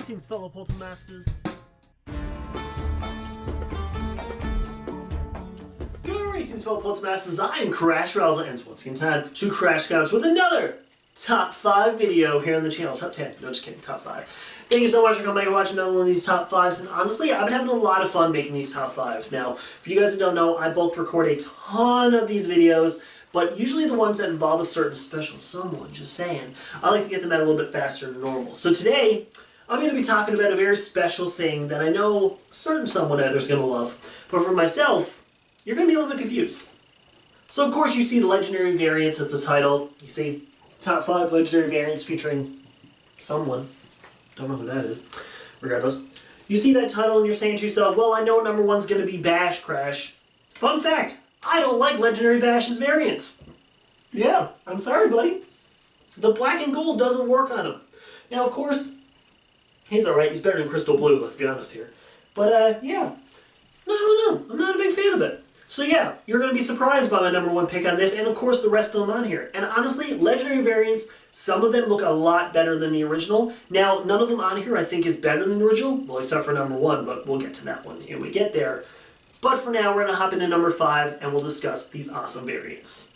Greetings, fellow Poltermasters. Greetings, fellow Poltermasters. I am Rowsell, and it's once again time to Crash Scouts with another top 5 video here on the channel. Top 10. No, just kidding. Top 5. Thank you so much for coming back and watching another one of these top 5s. And honestly, I've been having a lot of fun making these top 5s. Now, for you guys that don't know, I bulk record a ton of these videos, but usually the ones that involve a certain special someone, just saying, I like to get them out a little bit faster than normal. So today, I'm going to be talking about a very special thing that I know a certain someone out there is going to love. But for myself, you're going to be a little bit confused. So of course you see the legendary variants as the title. You see top 5 legendary variants featuring someone. Don't know who that is. Regardless. You see that title and you're saying to yourself, well, I know number 1's going to be Bash Crash. Fun fact, I don't like legendary Bash's variants. Yeah, I'm sorry, buddy. The black and gold doesn't work on him. Now, of course, he's alright. He's better than Crystal Blue, let's be honest here. But, yeah. I don't know. I'm not a big fan of it. So yeah, you're going to be surprised by my number 1 pick on this, and of course the rest of them on here. And honestly, legendary variants, some of them look a lot better than the original. Now, none of them on here I think is better than the original, well except for number 1, but we'll get to that one when we get there. But for now, we're going to hop into number 5, and we'll discuss these awesome variants.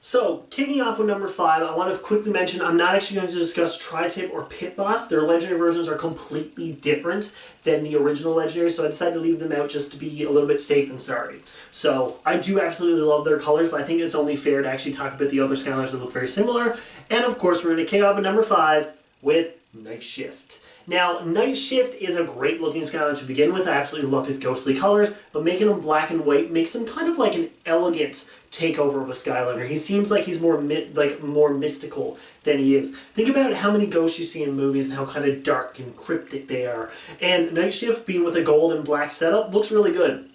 So, kicking off with number 5, I want to quickly mention I'm not actually going to discuss Tri-Tip or Pit Boss. Their legendary versions are completely different than the original legendary, so I decided to leave them out just to be a little bit safe and sorry. So, I do absolutely love their colors, but I think it's only fair to actually talk about the other Skylanders that look very similar. And of course, we're going to kick off with number 5 with Night Shift. Now, Night Shift is a great looking Skylander to begin with. I absolutely love his ghostly colors, but making him black and white makes him kind of like an elegant takeover of a Skylander. He seems like he's more mystical than he is. Think about how many ghosts you see in movies and how kind of dark and cryptic they are. And Night Shift being with a gold and black setup looks really good.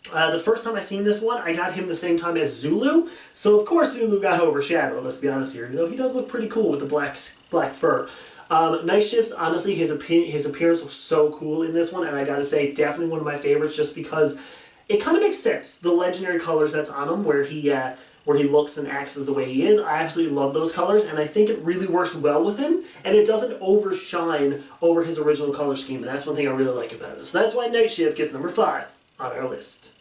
The first time I seen this one, I got him the same time as Zulu. So of course Zulu got overshadowed, let's be honest here, though he does look pretty cool with the black fur. Night Shift's, honestly, his appearance was so cool in this one, and I gotta say, definitely one of my favorites just because it kind of makes sense. The legendary colors that's on him, where he looks and acts as the way he is, I absolutely love those colors, and I think it really works well with him, and it doesn't overshine over his original color scheme, and that's one thing I really like about it. So that's why Night Shift gets number 5 on our list.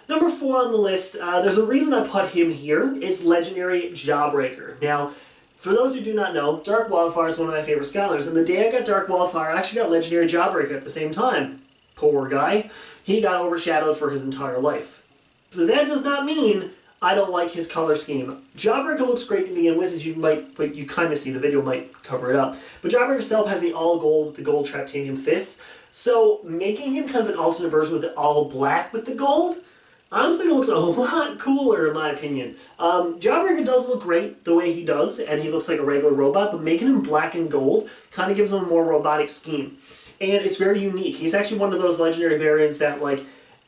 Number 4 on the list, there's a reason I put him here. It's legendary Jawbreaker. Now, for those who do not know, Dark Wildfire is one of my favorite Skylanders, and the day I got Dark Wildfire, I actually got legendary Jawbreaker at the same time. Poor guy. He got overshadowed for his entire life. But that does not mean I don't like his color scheme. Jawbreaker looks great to begin with, as you kind of see, the video might cover it up. But Jawbreaker itself has the all gold with the gold Traptanium fists, so making him kind of an alternate version with it all black with the gold, honestly, it looks a lot cooler in my opinion. Jawbreaker does look great the way he does, and he looks like a regular robot, but making him black and gold kind of gives him a more robotic scheme. And it's very unique. He's actually one of those legendary variants that, like,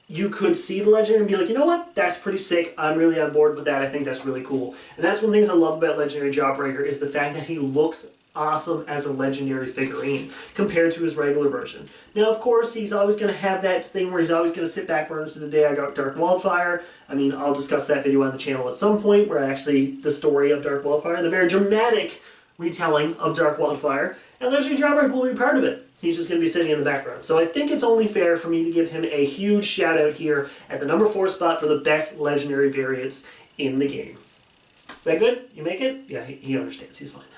you could see the legendary and be like, you know what, that's pretty sick, I'm really on board with that, I think that's really cool. And that's one of the things I love about legendary Jawbreaker is the fact that he looks awesome as a legendary figurine compared to his regular version. Now, of course, he's always going to have that thing where he's always going to sit back burners to the day I got Dark Wildfire. I mean, I'll discuss that video on the channel at some point where actually the story of Dark Wildfire, the very dramatic retelling of Dark Wildfire, and legendary Jawbreaker will be part of it. He's just going to be sitting in the background. So I think it's only fair for me to give him a huge shout out here at the number 4 spot for the best legendary variants in the game. Is that good? You make it? Yeah, he understands. He's fine now.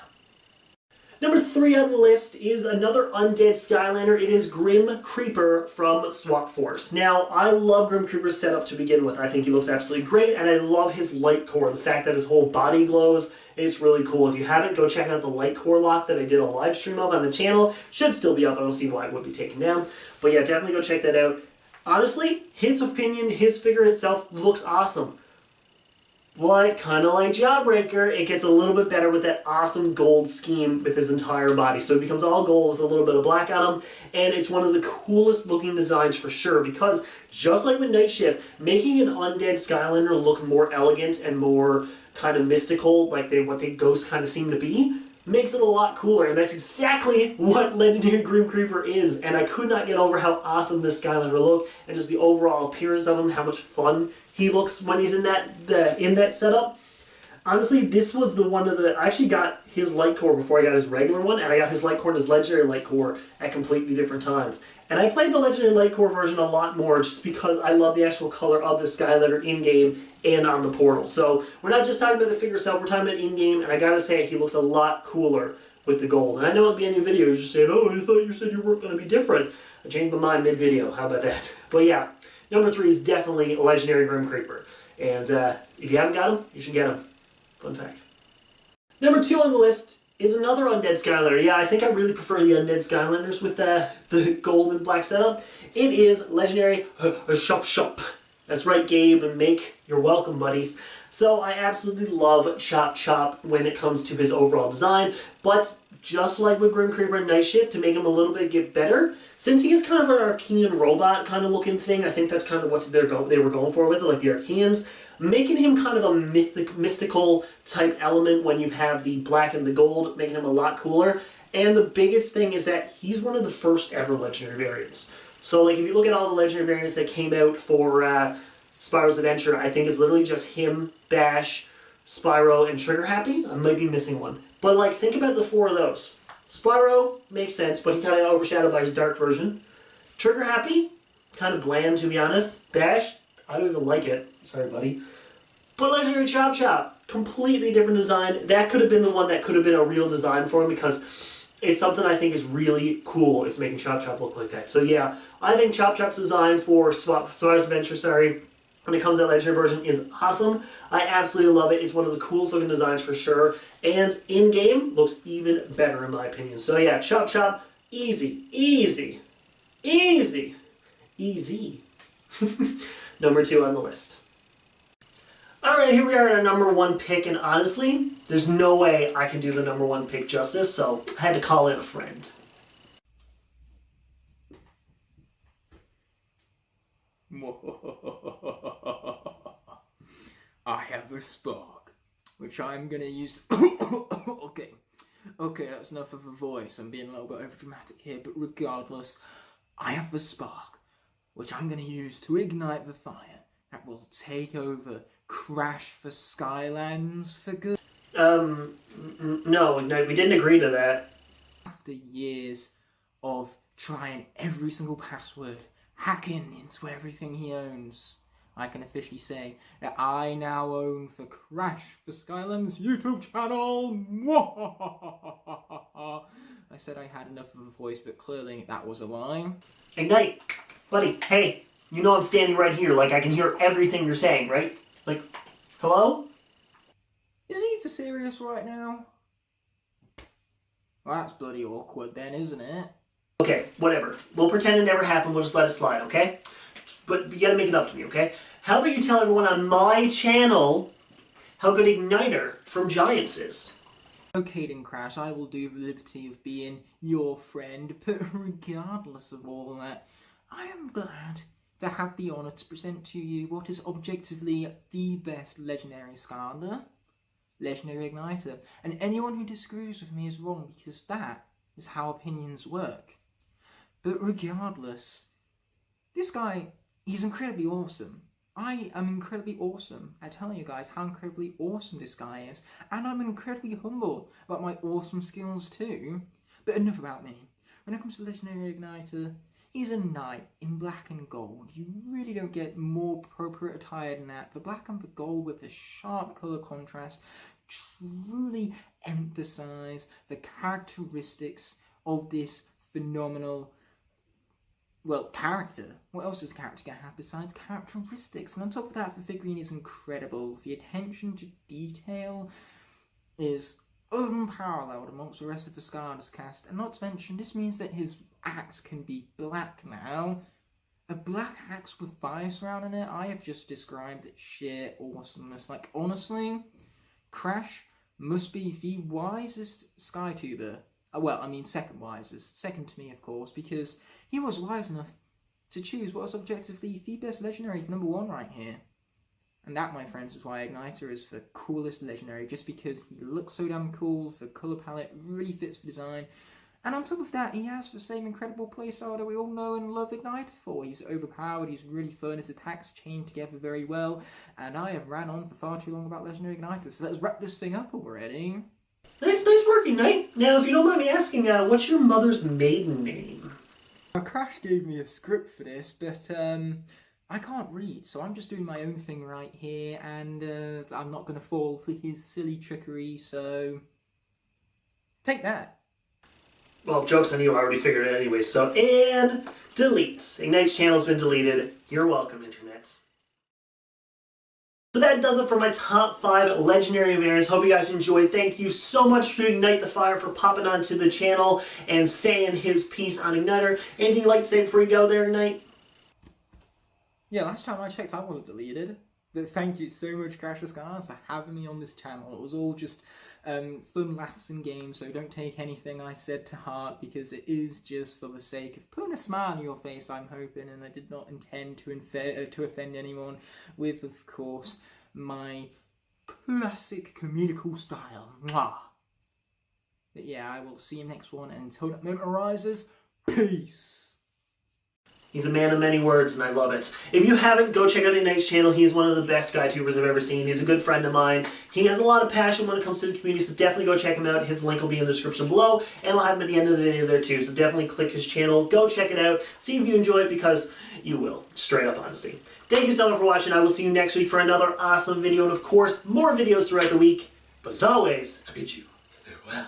Number 3 on the list is another undead Skylander. It is Grim Creeper from Swap Force. Now, I love Grim Creeper's setup to begin with. I think he looks absolutely great, and I love his light core. The fact that his whole body glows, it's really cool. If you haven't, go check out the light core lock that I did a live stream of on the channel. Should still be up. I don't see why it would be taken down. But yeah, definitely go check that out. Honestly, his opinion, his figure itself looks awesome. But kind of like Jawbreaker, it gets a little bit better with that awesome gold scheme with his entire body. So it becomes all gold with a little bit of black on him, and it's one of the coolest looking designs for sure, because just like with Night Shift, making an undead Skylander look more elegant and more kind of mystical, like what they ghosts kind of seem to be, makes it a lot cooler, and that's exactly what Legendary Grim Creeper is, and I could not get over how awesome this Skylander looked, and just the overall appearance of him, how much fun he looks when he's in that setup. Honestly, this was the one of the... I actually got his light core before I got his regular one, and I got his light core and his legendary light core at completely different times. And I played the legendary light core version a lot more just because I love the actual color of the Skylander in-game and on the portal. So we're not just talking about the figure itself, we're talking about in-game, and I gotta say, he looks a lot cooler with the gold. And I know at the end of the video, you're just saying, oh, I thought you said you weren't going to be different. I changed my mind mid-video. How about that? But yeah, number 3 is definitely a legendary Grim Creeper. And if you haven't got him, you should get him. Fun fact. Number 2 on the list is another Undead Skylander. Yeah, I think I really prefer the Undead Skylanders with the gold and black setup. It is legendary Shop. That's right, Gabe and Make. You're welcome, buddies. So I absolutely love Chop when it comes to his overall design, but just like with Grim Creeper and Night Shift, to make him a little bit get better, since he is kind of an Archean robot kind of looking thing, I think that's kind of what they were going for with it, like the Archeans, making him kind of a mystical type element when you have the black and the gold, making him a lot cooler. And the biggest thing is that he's one of the first ever legendary variants. So like if you look at all the legendary variants that came out for Spyro's Adventure, I think it's literally just him, Bash, Spyro, and Trigger Happy. I might be missing one. But like, think about the 4 of those. Spyro makes sense, but he kind of got overshadowed by his dark version. Trigger Happy, kind of bland to be honest. Bash, I don't even like it. Sorry, buddy. But Legendary Chop, completely different design. That could have been the one that could have been a real design for him because it's something I think is really cool, is making Chop look like that. So yeah, I think Chop's design for Spyro's Adventure, when it comes to that legendary version, is awesome. I absolutely love it. It's one of the coolest looking designs for sure. And in-game, looks even better in my opinion. So yeah, Chop, easy. Number 2 on the list. Alright, here we are at our number 1 pick, and honestly, there's no way I can do the number 1 pick justice, so I had to call in a friend. I have a spark, which I'm gonna use Okay, that's enough of a voice. I'm being a little bit overdramatic here, but regardless, I have a spark, which I'm gonna use to ignite the fire that will take over Crash for Skylands for good. No, we didn't agree to that. After years of trying every single password, hacking into everything he owns, I can officially say that I now own the Crash for Skylanders YouTube channel. I said I had enough of a voice, but clearly that was a lie. Ignite, buddy, hey, you know I'm standing right here, like I can hear everything you're saying, right? Like, hello? Is he for serious right now? Well, that's bloody awkward then, isn't it? Okay, whatever. We'll pretend it never happened, we'll just let it slide, okay? But you gotta make it up to me, okay? How about you tell everyone on my channel how good Igniter from Giants is? Okay then, Crash, I will do the liberty of being your friend, but regardless of all that, I am glad to have the honour to present to you what is objectively the best legendary Skylander, Legendary Igniter. And anyone who disagrees with me is wrong, because that is how opinions work. But regardless, this guy, he's incredibly awesome. I am incredibly awesome at telling you guys how incredibly awesome this guy is, and I'm incredibly humble about my awesome skills too. But enough about me. When it comes to Legendary Igniter, he's a knight in black and gold. You really don't get more appropriate attire than that. The black and the gold with the sharp colour contrast truly emphasise the characteristics of this phenomenal, well, character. What else does a character going to have besides characteristics? And on top of that, the figurine is incredible. The attention to detail is unparalleled amongst the rest of the Skylanders cast. And not to mention, this means that his axe can be black now. A black axe with fire surrounding it? I have just described sheer awesomeness. Like, honestly, Crash must be the wisest Skytuber. Well, I mean second wisest. Second to me, of course, because he was wise enough to choose what was objectively the best legendary for number 1 right here. And that, my friends, is why Igniter is the coolest legendary, just because he looks so damn cool, the colour palette really fits the design, And on top of that, he has the same incredible playstyle that we all know and love Ignite for. He's overpowered, he's really fun, his attacks chain together very well, and I have ran on for far too long about Legendary Igniters, so let's wrap this thing up already. Nice work, Ignite. Now, if you don't mind me asking, what's your mother's maiden name? Now, Crash gave me a script for this, but I can't read, so I'm just doing my own thing right here, and I'm not going to fall for his silly trickery, so take that. Well, joke's on you, I already figured it anyway, so, and delete. Ignite's channel's been deleted. You're welcome, internets. So that does it for my top 5 legendary variants. Hope you guys enjoyed. Thank you so much to IgknightTheFire for popping onto the channel and saying his piece on Igniter. Anything you'd like to say before you go there, Ignite? Yeah, last time I checked I wasn't deleted. But thank you so much, Crash Skylanders, for having me on this channel. It was all just fun laughs and games, so don't take anything I said to heart, because it is just for the sake of putting a smile on your face, I'm hoping, and I did not intend to offend anyone with, of course, my classic comedical style. Mwah. But yeah, I will see you next one, and until that moment arises, peace! He's a man of many words, and I love it. If you haven't, go check out Ignite's channel. He's one of the best SkyTubers I've ever seen. He's a good friend of mine. He has a lot of passion when it comes to the community, so definitely go check him out. His link will be in the description below, and I'll have him at the end of the video there too, so definitely click his channel. Go check it out. See if you enjoy it, because you will. Straight up honesty. Thank you so much for watching. I will see you next week for another awesome video, and of course, more videos throughout the week. But as always, I bid you farewell.